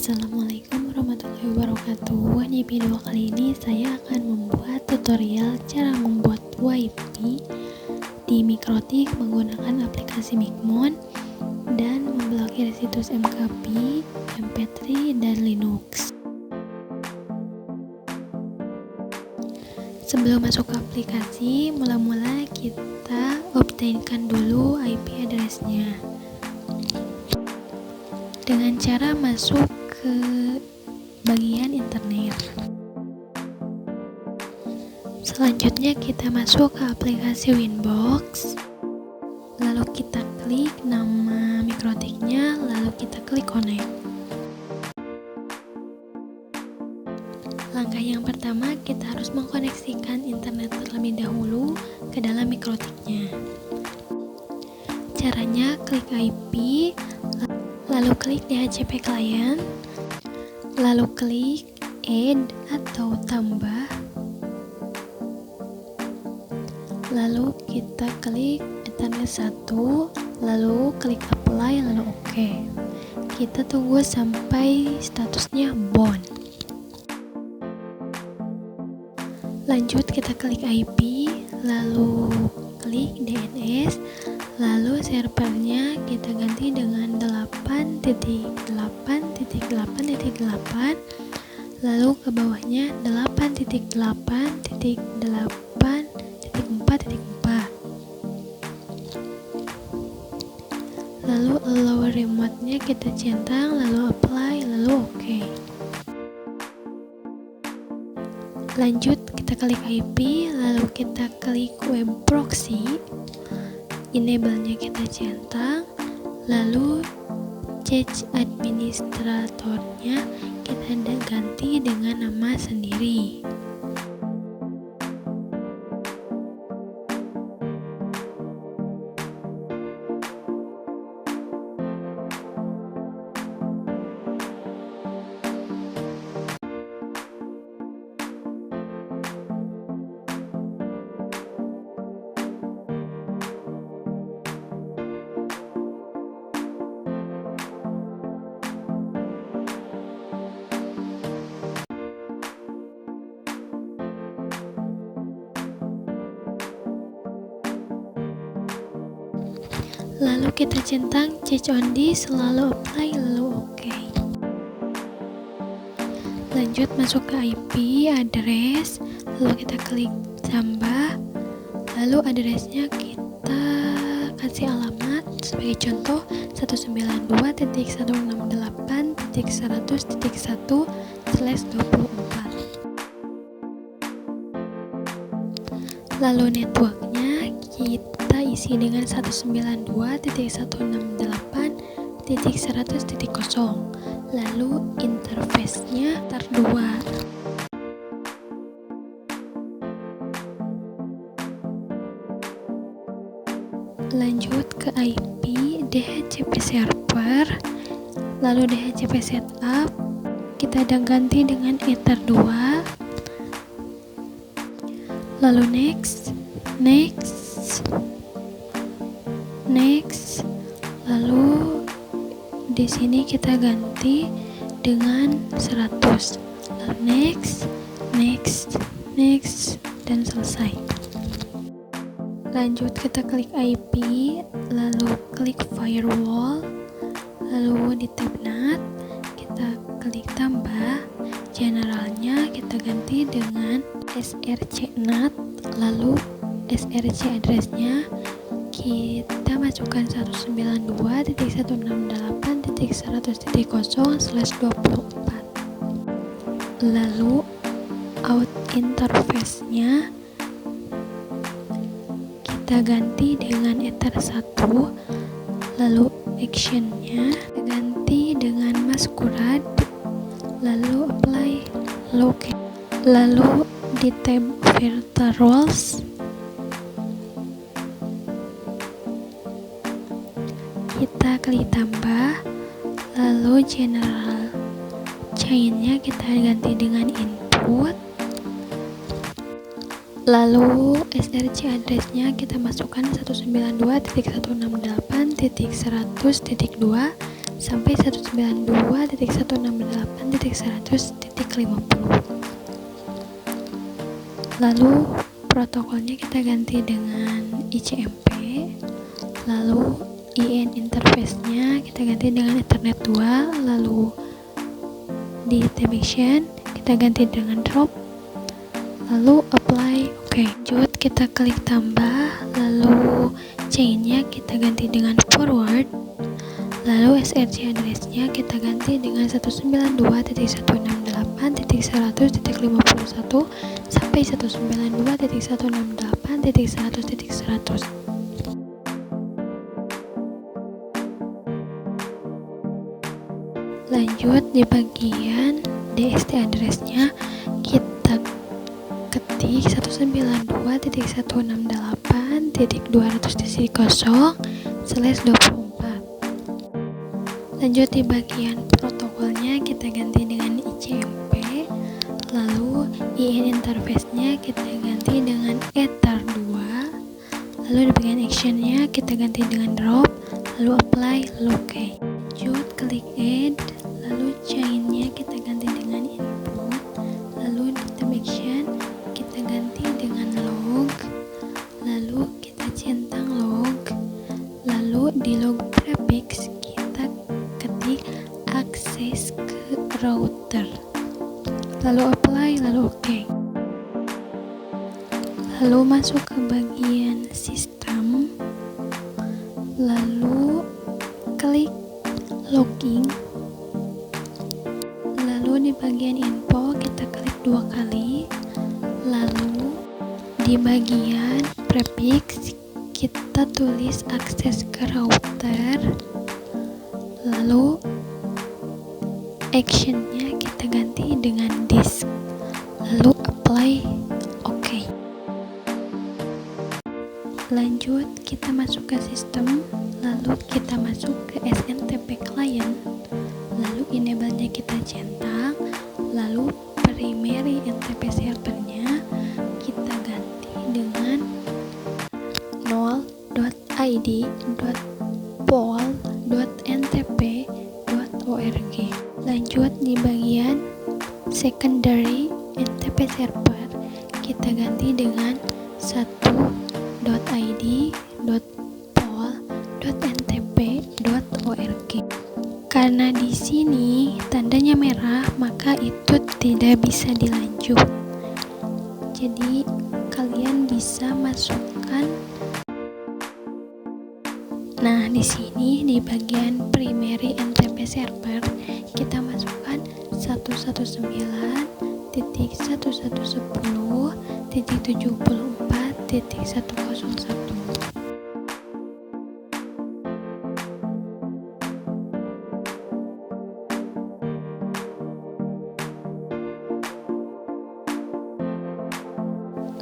Assalamualaikum warahmatullahi wabarakatuh. Di video kali ini saya akan membuat tutorial cara membuat WiFi di Mikrotik menggunakan aplikasi Mikmon dan memblokir situs MKP, MP3, dan Linux. Sebelum masuk ke aplikasi, mula-mula kita obtainkan dulu IP address-nya dengan cara masuk ke bagian internet. Selanjutnya kita masuk ke aplikasi Winbox, lalu kita klik nama Mikrotiknya, lalu kita klik connect. Langkah yang pertama, kita harus mengkoneksikan internet terlebih dahulu ke dalam Mikrotiknya. Caranya klik IP, lalu klik DHCP client, lalu klik add atau tambah, lalu kita klik Ethernet 1, lalu klik apply, lalu OK. Kita tunggu sampai statusnya bound. Lanjut kita klik IP, lalu klik DNS, lalu servernya kita ganti dengan 8.8.8.8, lalu ke bawahnya 8.8.8.4.4, lalu allow remote-nya kita centang, lalu apply, lalu OK. Lanjut kita klik IP, lalu kita klik web proxy, enable-nya kita centang, lalu change administratornya kita ganti dengan nama sendiri. Lalu kita centang change on this, lalu apply, lalu OK. Lanjut masuk ke IP address, lalu kita klik tambah, lalu addressnya kita kasih alamat sebagai contoh 192.168.100.1/24. Lalu networknya kita isi dengan 192.168.100.0, lalu interface-nya ter2. Lanjut ke IP DHCP server, lalu DHCP setup kita ganti dengan Ether 2, lalu next, lalu di sini kita ganti dengan 100, lalu next, dan selesai. Lanjut kita klik IP, lalu klik firewall, lalu di tab NAT kita klik tambah, generalnya kita ganti dengan SRC NAT, lalu SRC address-nya kita masukkan 192.168.100.0/24, lalu out interface-nya kita ganti dengan Ether 1, lalu action-nya kita ganti dengan masquerade, lalu apply, lalu OK. Lalu di tab filter roles kita klik tambah, lalu general chain-nya kita ganti dengan input, lalu SRC address-nya kita masukkan 192.168.100.2 sampai 192.168.100.50. Lalu protokolnya kita ganti dengan ICMP. Lalu IN interface-nya kita ganti dengan Ethernet 2. Lalu di connection kita ganti dengan drop. Lalu apply, oke. Lanjut kita klik tambah. Lalu chain-nya kita ganti dengan forward. Lalu SRC address-nya kita ganti dengan 192.168.100.51 sampai 192.168.100.100. Lanjut di bagian DST address-nya kita ketik 192.168.200.0/24. Lanjut di bagian protokolnya kita ganti dengan ICMP. Lalu IN interface-nya kita ganti dengan Ether 2. Lalu di bagian action-nya kita ganti dengan drop. Lalu apply, lalu OK. Lanjut klik add. Lalu chain-nya kita ganti dengan input. Lalu di tab action kita ganti dengan log. Lalu kita centang log. Lalu di log prefix kita ketik akses ke router. Lalu apply, lalu OK. Lalu masuk ke bagian sistem. Lalu klik login. Lalu di bagian info kita klik 2 kali. Lalu di bagian prefix kita tulis akses ke router. Lalu actionnya kita ganti dengan disk. Lalu apply, OK. Lanjut kita masuk ke sistem. Lalu kita masuk ke SNTP client. Lalu enable-nya kita centang. Lalu primary NTP servernya kita ganti dengan 0.id.pol.ntp.org. Lanjut di bagian secondary NTP server kita ganti dengan 1.id.pol.ntp.org. Karena di sini tandanya merah, maka itu tidak bisa dilanjut. Jadi kalian bisa masukkan. Nah, di sini di bagian primary NTP server kita masukkan 111.1110.74.101.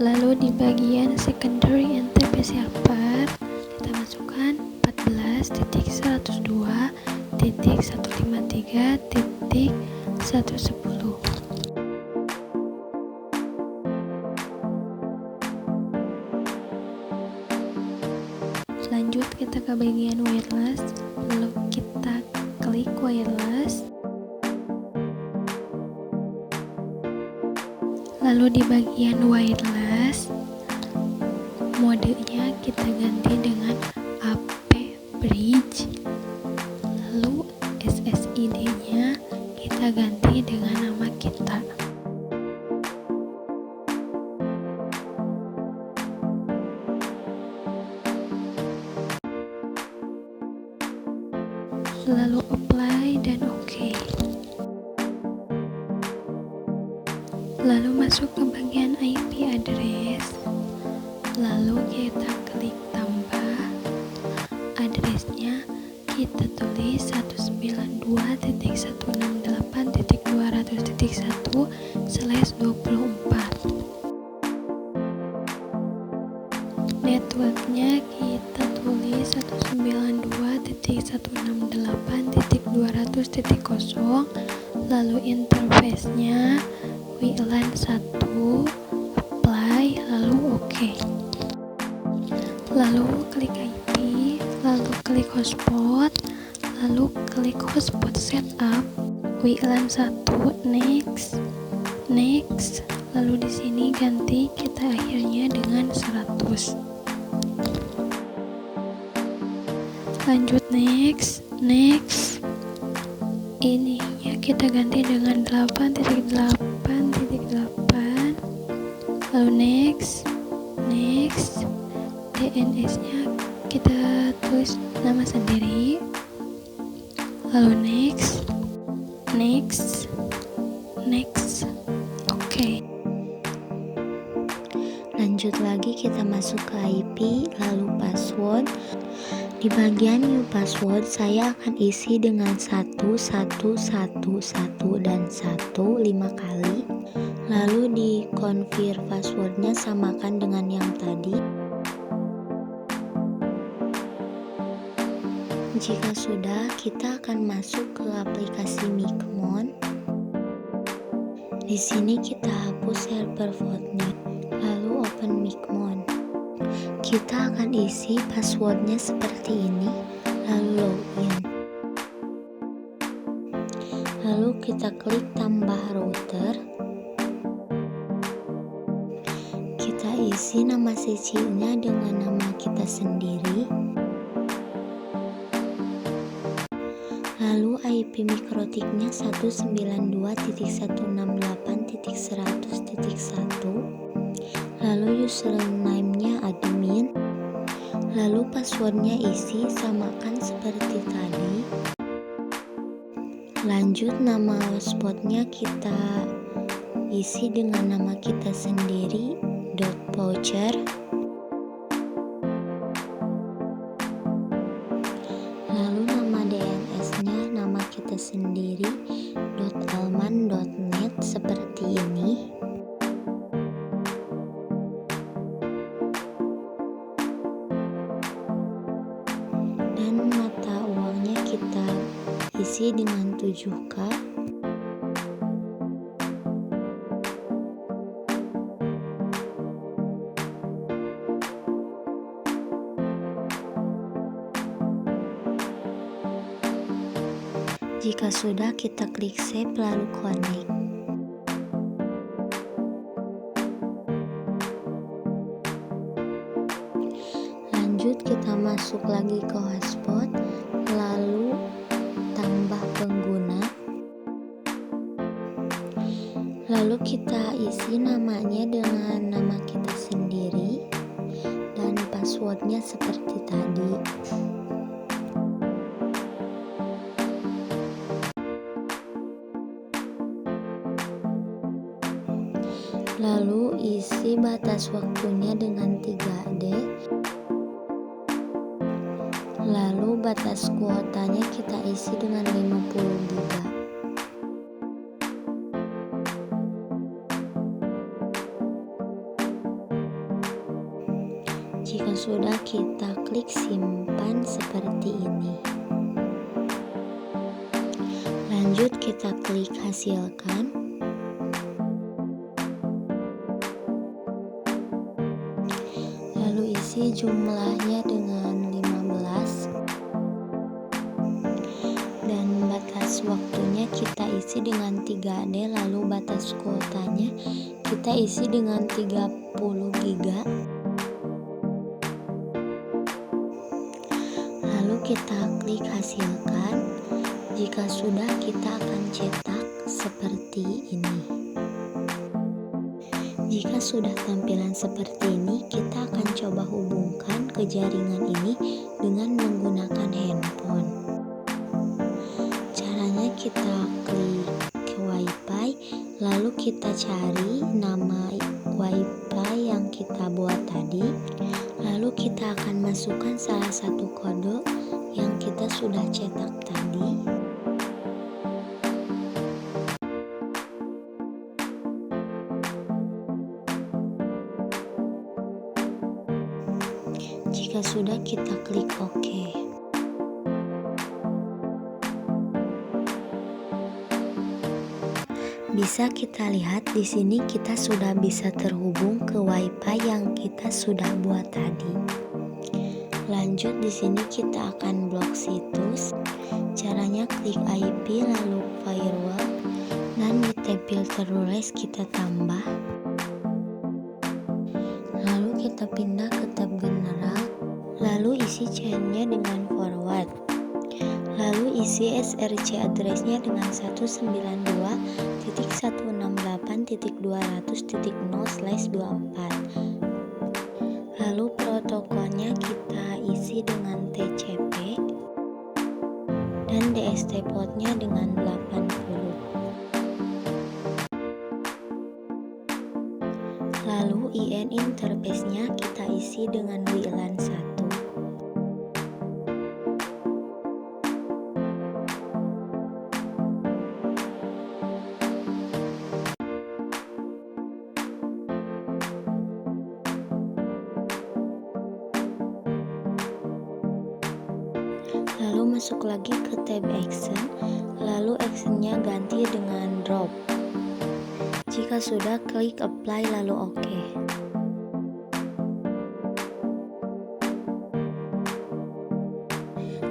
Lalu di bagian secondary NTP server kita masukkan 14.153.110. Lanjut kita ke bagian wireless. Lalu kita klik wireless. Lalu di bagian wireless modenya kita ganti dengan AP Bridge. Lalu SSID-nya kita ganti dengan nama kita. Lalu apply dan OK. Lalu masuk ke bagian IP address. Lalu kita klik tambah. Addressnya kita tulis 192.168.200.1/24. Networknya kita tulis 192.168.200.0. Lalu interface-nya WLAN 1, apply, lalu OK. Lalu klik IP, lalu klik hotspot, lalu klik hotspot setup, WLAN 1, next, lalu di sini ganti kita akhirnya dengan 100. Lanjut next, ininya kita ganti dengan 8.8.8, lalu next, DNS nya kita tulis nama sendiri, lalu next, oke. Lanjut lagi, kita masuk ke IP, lalu password. Di bagian new password saya akan isi dengan 1111 dan 5 kali. Lalu di confirm passwordnya samakan dengan yang tadi. Jika sudah, kita akan masuk ke aplikasi Micmon. Di sini kita hapus helper vote-nya, lalu open Micmon. Kita akan isi passwordnya seperti ini, lalu login. Lalu kita klik tambah router. Kita isi nama sesinya dengan nama kita sendiri. Lalu IP mikrotiknya 192.168.100.1. Lalu username-nya admin. Lalu passwordnya isi, samakan seperti tadi. Lanjut nama hotspotnya kita isi dengan nama kita sendiri, .voucher. Lalu nama DNS-nya nama kita sendiri, .alman.net seperti ini. Dan mata uangnya kita isi dengan 7K. Jika sudah, kita klik save lalu connect. Lanjut, kita masuk lagi ke hotspot, lalu tambah pengguna. Lalu kita isi namanya dengan nama kita sendiri dan passwordnya seperti tadi. Lalu isi batas waktunya dengan 3D. Lalu batas kuotanya kita isi dengan 50 GB. Jika sudah, kita klik simpan seperti ini. Lanjut, kita klik hasilkan. Lalu isi jumlahnya dengan 15 dan batas waktunya kita isi dengan 3D. Lalu batas kuotanya kita isi dengan 30 GB. Lalu kita klik hasilkan. Jika sudah, kita akan cetak seperti ini. Jika sudah tampilan seperti ini, kita akan coba hubungkan ke jaringan ini dengan menggunakan handphone. Caranya kita klik ke WiFi, lalu kita cari nama WiFi yang kita buat tadi. Lalu kita akan masukkan salah satu kode yang kita sudah cetak tadi. Jika sudah, kita klik OK. Bisa kita lihat di sini kita sudah bisa terhubung ke WiFi yang kita sudah buat tadi. Lanjut, di sini kita akan blok situs. Caranya klik IP lalu firewall, dan di tab filter rules kita tambah. Lalu kita pindah ke tab general, lalu isi chainnya dengan forward. Lalu isi SRC addressnya dengan 192.168.200.0/24. Lalu protokolnya kita isi dengan TCP dan DST portnya dengan 80. Lalu IN interface-nya kita isi dengan WLAN 1. Lalu masuk lagi ke tab action, lalu actionnya ganti dengan drop. Jika sudah, klik apply lalu OK.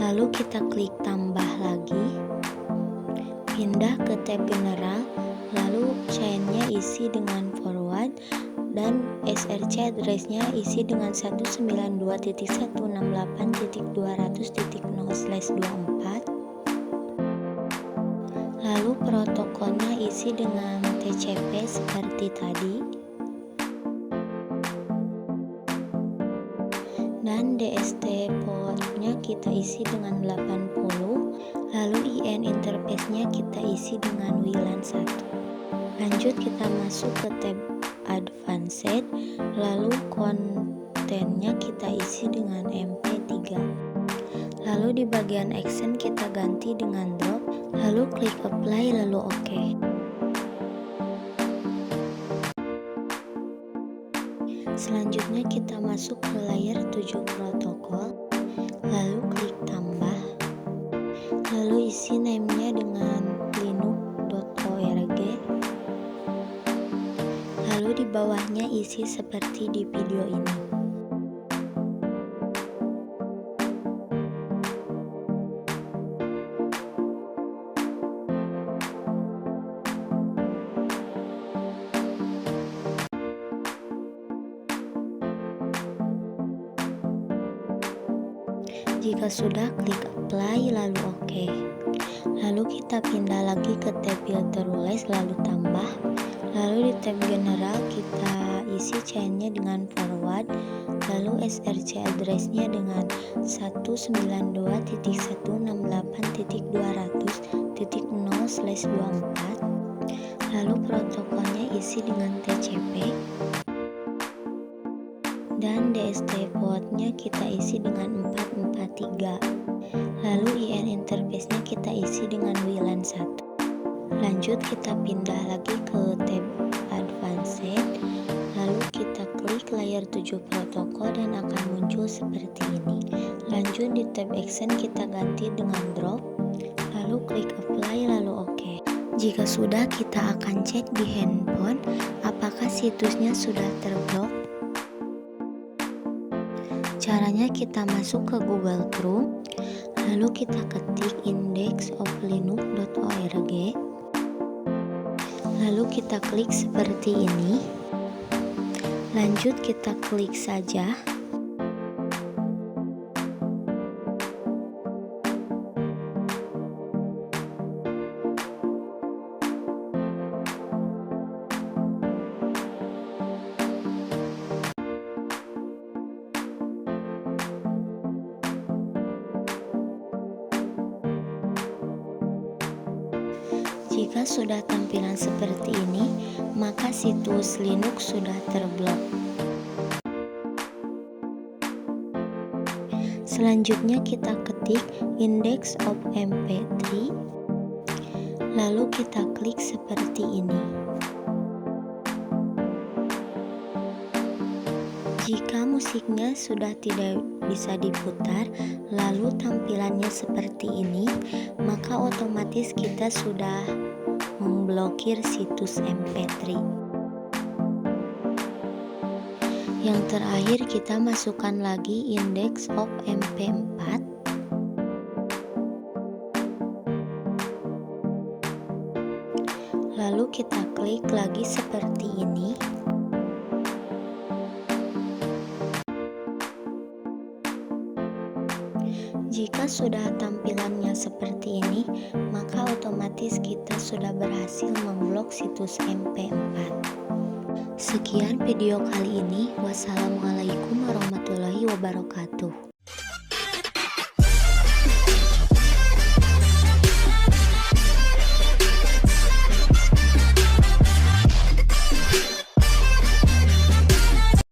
Lalu kita klik tambah lagi, pindah ke tab general, lalu chainnya isi dengan forward dan SRC addressnya isi dengan 192.168.200.0/24. Lalu protokolnya isi dengan TCP seperti tadi, dan DST portnya kita isi dengan 80. Lalu IN interface-nya kita isi dengan WLAN 1. Lanjut kita masuk ke tab advanced, lalu kontennya kita isi dengan MP3. Lalu di bagian action kita ganti dengan drop, lalu klik apply lalu OK. Selanjutnya kita masuk ke layer 7 protokol, lalu klik tambah, lalu isi name-nya dengan linux.org, lalu di bawahnya isi seperti di video ini. Jika sudah, klik apply lalu OK. Lalu kita pindah lagi ke tab filter rules lalu tambah. Lalu di tab general kita isi chainnya dengan forward, lalu SRC addressnya dengan 192.168.200.0/24. Lalu protokolnya isi dengan TCP dan DST portnya kita isi dengan 443. Lalu IN interface-nya kita isi dengan WLAN 1. Lanjut kita pindah lagi ke tab advanced, lalu kita klik layer 7 protokol dan akan muncul seperti ini. Lanjut di tab action kita ganti dengan drop, lalu klik apply lalu OK. Jika sudah, kita akan cek di handphone apakah situsnya sudah terblok. Caranya kita masuk ke Google Chrome, lalu kita ketik indexoflinux.org, lalu kita klik seperti ini. Lanjut kita klik saja. Jika sudah tampilan seperti ini, maka situs Linux sudah terblok. Selanjutnya kita ketik index of mp3, lalu kita klik seperti ini. Jika musiknya sudah tidak bisa diputar, lalu tampilannya seperti ini, maka otomatis kita sudah memblokir situs mp3. Yang terakhir kita masukkan lagi index of mp4, Lalu kita klik lagi seperti ini. Jika sudah tampilannya seperti ini, maka otomatis kita sudah berhasil memblok situs MP4. Sekian video kali ini. Wassalamualaikum warahmatullahi wabarakatuh.